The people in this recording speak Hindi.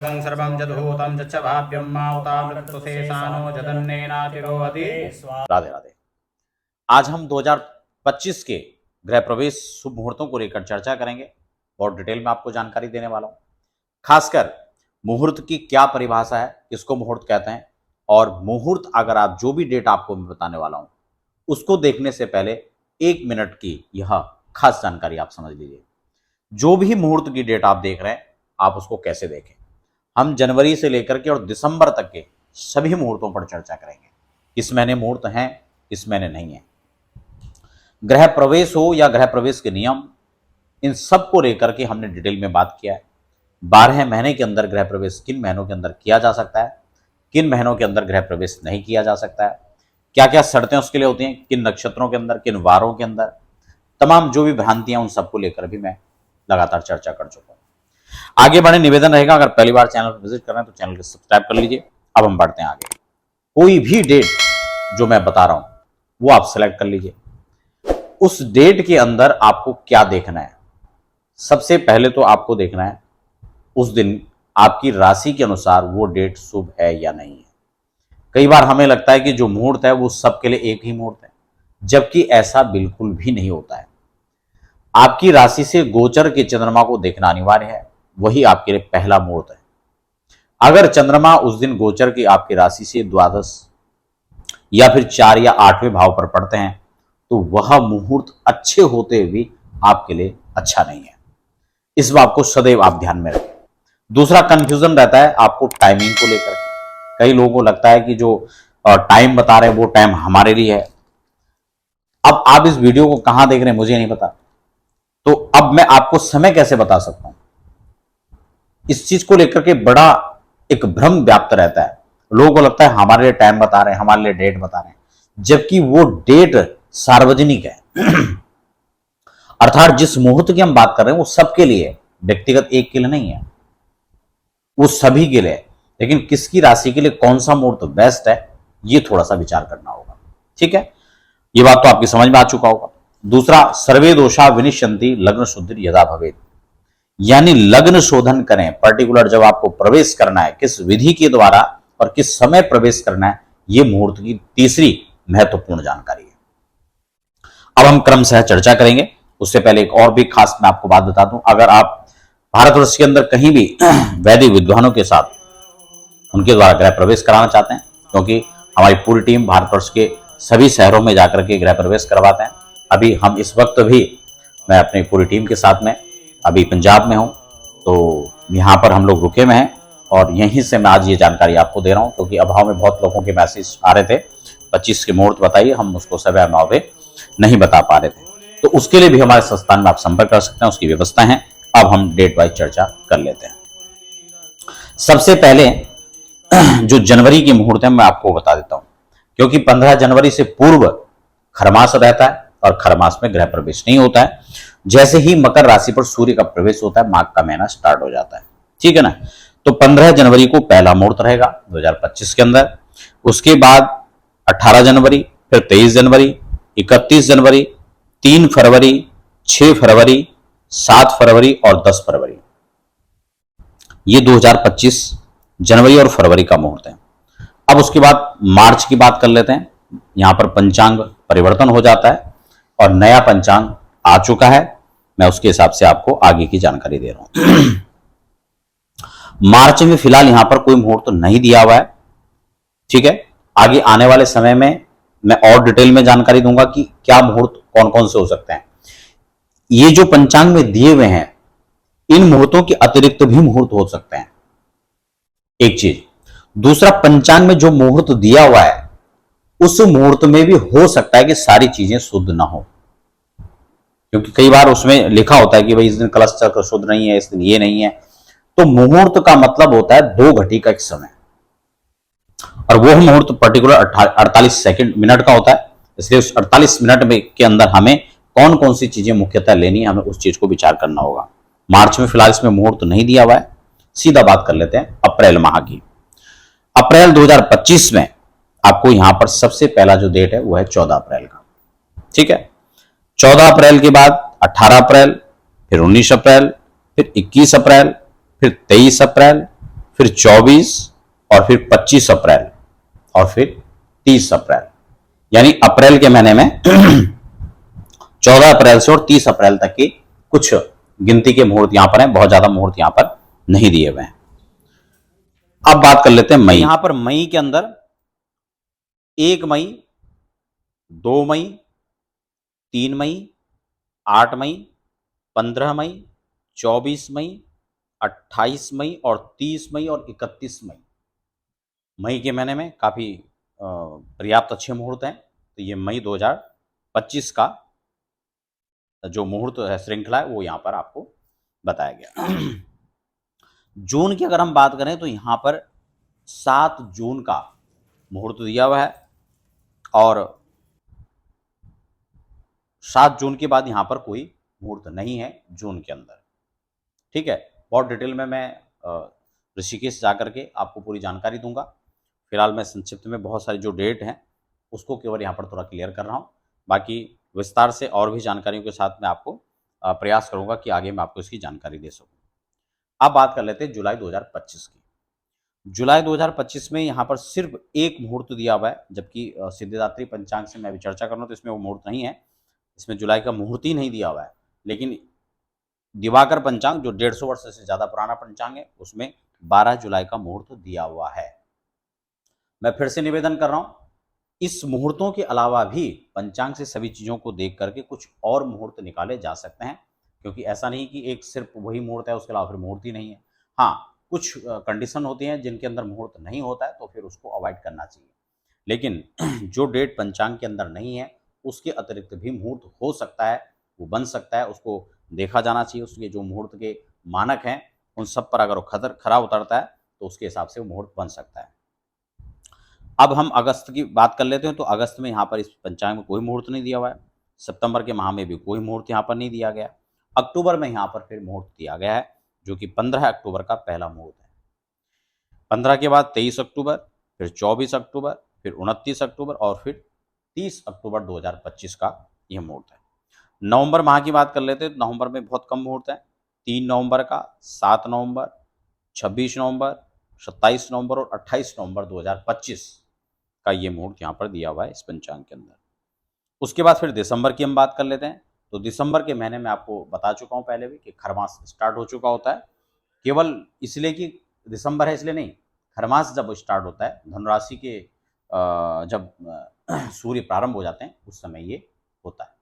सर्वं जदभूतं जच्च भाव्यं माउतामृतशेषानो जदन्नेनातिरोहति। राधे राधे। आज हम 2025 के गृह प्रवेश शुभ मुहूर्तों को लेकर चर्चा करेंगे। बहुत डिटेल में आपको जानकारी देने वाला हूं। खासकर मुहूर्त की क्या परिभाषा है, किसको मुहूर्त कहते हैं, और मुहूर्त अगर आप जो भी डेट आपको मैं बताने वाला हूं उसको देखने से पहले 1 मिनट की यह खास जानकारी आप समझ लीजिए। जो भी मुहूर्त की डेट आप देख रहे हैं आप उसको कैसे देखें। हम जनवरी से लेकर के और दिसंबर तक के सभी मुहूर्तों पर चर्चा करेंगे। किस महीने मुहूर्त हैं, किस महीने नहीं है। गृह प्रवेश हो या गृह प्रवेश के नियम, इन सब को लेकर के हमने डिटेल में बात किया है। 12 महीने के अंदर गृह प्रवेश किन महीनों के अंदर किया जा सकता है, किन महीनों के अंदर गृह प्रवेश नहीं किया जा सकता है, क्या क्या शर्तें उसके लिए होती हैं, किन नक्षत्रों के अंदर, किन वारों के अंदर, तमाम जो भी भ्रांतियां उन सबको लेकर भी मैं लगातार चर्चा कर चुका हूं। आगे बढ़े निवेदन रहेगा, अगर पहली बार चैनल पर विजिट कर रहे हैं तो चैनल को सब्सक्राइब कर लीजिए। अब हम बढ़ते हैं आगे। कोई भी डेट जो मैं बता रहा हूं वो आप सेलेक्ट कर लीजिए। उस डेट के अंदर आपको क्या देखना है। सबसे पहले तो आपको देखना है उस दिन आपकी राशि के अनुसार वो डेट शुभ है या नहीं है। कई बार हमें लगता है कि जो मुहूर्त है वो सबके लिए एक ही मुहूर्त है, जबकि ऐसा बिल्कुल भी नहीं होता है। आपकी राशि से गोचर के चंद्रमा को देखना अनिवार्य है, वही आपके लिए पहला मुहूर्त है। अगर चंद्रमा उस दिन गोचर की आपकी राशि से द्वादश या फिर 4 या 8वें भाव पर पड़ते हैं तो वह मुहूर्त अच्छे होते भी आपके लिए अच्छा नहीं है। इस बात को सदैव आप ध्यान में रखें। दूसरा कंफ्यूजन रहता है आपको टाइमिंग को लेकर। कई लोगों को लगता है कि जो टाइम बता रहे हैं वो टाइम हमारे लिए है। अब आप इस वीडियो को कहां देख रहे हैं मुझे नहीं पता, तो अब मैं आपको समय कैसे बता सकता हूं। इस चीज को लेकर के बड़ा एक भ्रम व्याप्त रहता है। लोगों को लगता है हमारे लिए टाइम बता रहे हैं, हमारे लिए डेट बता रहे हैं, जबकि वो डेट सार्वजनिक है। अर्थात जिस मुहूर्त की हम बात कर रहे हैं वो सबके लिए, व्यक्तिगत एक के लिए नहीं है, वो सभी के लिए। लेकिन किसकी राशि के लिए कौन सा मुहूर्त बेस्ट है ये थोड़ा सा विचार करना होगा। ठीक है, ये बात तो आपकी समझ में आ चुका होगा। दूसरा, सर्वे दोषा विनिश्यन्ति लग्न शुद्धि यदा भवेत्, यानी लग्न शोधन करें। पर्टिकुलर जब आपको प्रवेश करना है किस विधि के द्वारा और किस समय प्रवेश करना है, यह मुहूर्त की तीसरी महत्वपूर्ण जानकारी है। अब हम क्रमशः चर्चा करेंगे। उससे पहले एक और भी खास मैं आपको बात बता दूं, अगर आप भारतवर्ष के अंदर कहीं भी वैदिक विद्वानों के साथ उनके द्वारा गृह प्रवेश कराना चाहते हैं, क्योंकि हमारी पूरी टीम भारतवर्ष के सभी शहरों में जाकर के गृह प्रवेश करवाते हैं। अभी हम इस वक्त भी, मैं अपनी पूरी टीम के साथ में अभी पंजाब में हूं, तो यहाँ पर हम लोग रुके में हैं और यहीं से मैं आज ये जानकारी आपको दे रहा हूं, क्योंकि अभाव में बहुत लोगों के मैसेज आ रहे थे 25 के मुहूर्त बताइए, हम उसको समय मावे नहीं बता पा रहे थे। तो उसके लिए भी हमारे संस्थान में आप संपर्क कर सकते हैं, उसकी व्यवस्था है। अब हम डेट वाइज चर्चा कर लेते हैं। सबसे पहले जो जनवरी के मुहूर्त है मैं आपको बता देता हूं, क्योंकि 15 जनवरी से पूर्व खरमास रहता है और खरमास में गृह प्रवेश नहीं होता है। जैसे ही मकर राशि पर सूर्य का प्रवेश होता है माघ का महीना स्टार्ट हो जाता है। ठीक है ना, तो 15 जनवरी को पहला मुहूर्त रहेगा 2025 के अंदर। उसके बाद 18 जनवरी, फिर 23 जनवरी, 31 जनवरी, 3 फरवरी, 6 फरवरी, 7 फरवरी और 10 फरवरी, ये 2025 जनवरी और फरवरी का मुहूर्त है। अब उसके बाद मार्च की बात कर लेते हैं। यहां पर पंचांग परिवर्तन हो जाता है और नया पंचांग आ चुका है। मैं उसके हिसाब से आपको आगे की जानकारी दे रहा हूं। मार्च में फिलहाल यहां पर कोई मुहूर्त नहीं दिया हुआ है। ठीक है, आगे आने वाले समय में मैं और डिटेल में जानकारी दूंगा कि क्या मुहूर्त कौन कौन से हो सकते हैं। ये जो पंचांग में दिए हुए हैं इन मुहूर्तों के अतिरिक्त भी मुहूर्त हो सकते हैं, एक चीज। दूसरा, पंचांग में जो मुहूर्त दिया हुआ है उस मुहूर्त में भी हो सकता है कि सारी चीजें शुद्ध ना हो, क्योंकि कई बार उसमें लिखा होता है कि भाई इस दिन कलश चक्र शुद्ध नहीं है, इस दिन ये नहीं है। तो मुहूर्त का मतलब होता है 2 घड़ी का एक समय, और वो मुहूर्त पर्टिकुलर 48 सेकंड मिनट का होता है। इसलिए उस 48 मिनट में के अंदर हमें कौन कौन सी चीजें मुख्यतः लेनी है, हमें उस चीज को विचार करना होगा। मार्च में फिलहाल इसमें मुहूर्त नहीं दिया हुआ है। सीधा बात कर लेते हैं अप्रैल माह की। अप्रैल 2025 में आपको यहां पर सबसे पहला जो डेट है वो है 14 अप्रैल का। ठीक है, 14 अप्रैल के बाद 18 अप्रैल, फिर 19 अप्रैल, फिर 21 अप्रैल, फिर 23 अप्रैल, फिर 24 और फिर 25 अप्रैल और फिर 30 अप्रैल, यानी अप्रैल के महीने में 14 अप्रैल से और 30 अप्रैल तक की कुछ गिनती के मुहूर्त यहां पर हैं, बहुत ज्यादा मुहूर्त यहां पर नहीं दिए हुए हैं। अब बात कर लेते हैं मई। यहां पर मई के अंदर 1 मई, 2 मई, 3 मई, 8 मई, 15 मई, 24 मई, 28 मई और 30 मई और 31 मई। मई के महीने में काफी पर्याप्त अच्छे मुहूर्त हैं। तो ये मई 2025 का जो मुहूर्त है श्रृंखला है वो यहां पर आपको बताया गया। जून की अगर हम बात करें तो यहां पर 7 जून का मुहूर्त दिया हुआ है और 7 जून के बाद यहां पर कोई मुहूर्त नहीं है जून के अंदर। ठीक है, बहुत डिटेल में मैं ऋषिकेश जाकर के आपको पूरी जानकारी दूंगा। फिलहाल मैं संक्षिप्त में बहुत सारी जो डेट हैं उसको केवल यहाँ पर थोड़ा क्लियर कर रहा हूँ, बाकी विस्तार से और भी जानकारियों के साथ मैं आपको प्रयास करूंगा कि आगे मैं आपको इसकी जानकारी दे सकूँ। अब बात कर लेते हैं जुलाई 2025 की। जुलाई 2025 में यहाँ पर सिर्फ एक मुहूर्त दिया हुआ है, जबकि सिद्धिदात्री पंचांग से मैं अभी चर्चा कर रहा हूँ तो इसमें वो मुहूर्त नहीं है, इसमें जुलाई का मुहूर्त ही नहीं दिया हुआ है। लेकिन दिवाकर पंचांग जो 150 वर्ष से ज्यादा पुराना पंचांग है उसमें 12 जुलाई का मुहूर्त दिया हुआ है। मैं फिर से निवेदन कर रहा हूं, इस मुहूर्तों के अलावा भी पंचांग से सभी चीजों को देख करके कुछ और मुहूर्त निकाले जा सकते हैं, क्योंकि ऐसा नहीं कि एक सिर्फ वही मुहूर्त है उसके अलावा फिर मुहूर्त ही नहीं है। हाँ, कुछ कंडीशन होती हैं जिनके अंदर मुहूर्त नहीं होता है तो फिर उसको अवॉइड करना चाहिए। लेकिन जो डेट पंचांग के अंदर नहीं है उसके अतिरिक्त भी मुहूर्त हो सकता है, वो बन सकता है, उसको देखा जाना चाहिए। उसके जो मुहूर्त के मानक हैं उन सब पर अगर वो खरा उतरता है तो उसके हिसाब से वो मुहूर्त बन सकता है। अब हम अगस्त की बात कर लेते हैं। तो अगस्त में यहाँ पर इस पंचांग में कोई मुहूर्त नहीं दिया हुआ है। सितंबर के माह में भी कोई मुहूर्त यहाँ पर नहीं दिया गया। अक्टूबर में यहाँ पर फिर मुहूर्त दिया गया है जो कि 15 अक्टूबर का पहला मुहूर्त है। 15 के बाद 23 अक्टूबर, फिर 24 अक्टूबर, फिर 29 अक्टूबर और फिर 30 अक्टूबर 2025 का यह मुहूर्त है। नवंबर माह की बात कर लेते हैं तो नवंबर में बहुत कम मुहूर्त है। 3 नवंबर का, 7 नवंबर, 26 नवंबर, 27 नवंबर और 28 नवंबर 2025 का ये मुहूर्त यहाँ पर दिया हुआ है इस पंचांग के अंदर। उसके बाद फिर दिसंबर की हम बात कर लेते हैं। तो दिसंबर के महीने में आपको बता चुका हूँ पहले भी कि खरमास स्टार्ट हो चुका होता है। केवल इसलिए कि दिसंबर है इसलिए नहीं, खरमास जब स्टार्ट होता है धनुराशि के जब सूर्य प्रारंभ हो जाते हैं उस समय ये होता है।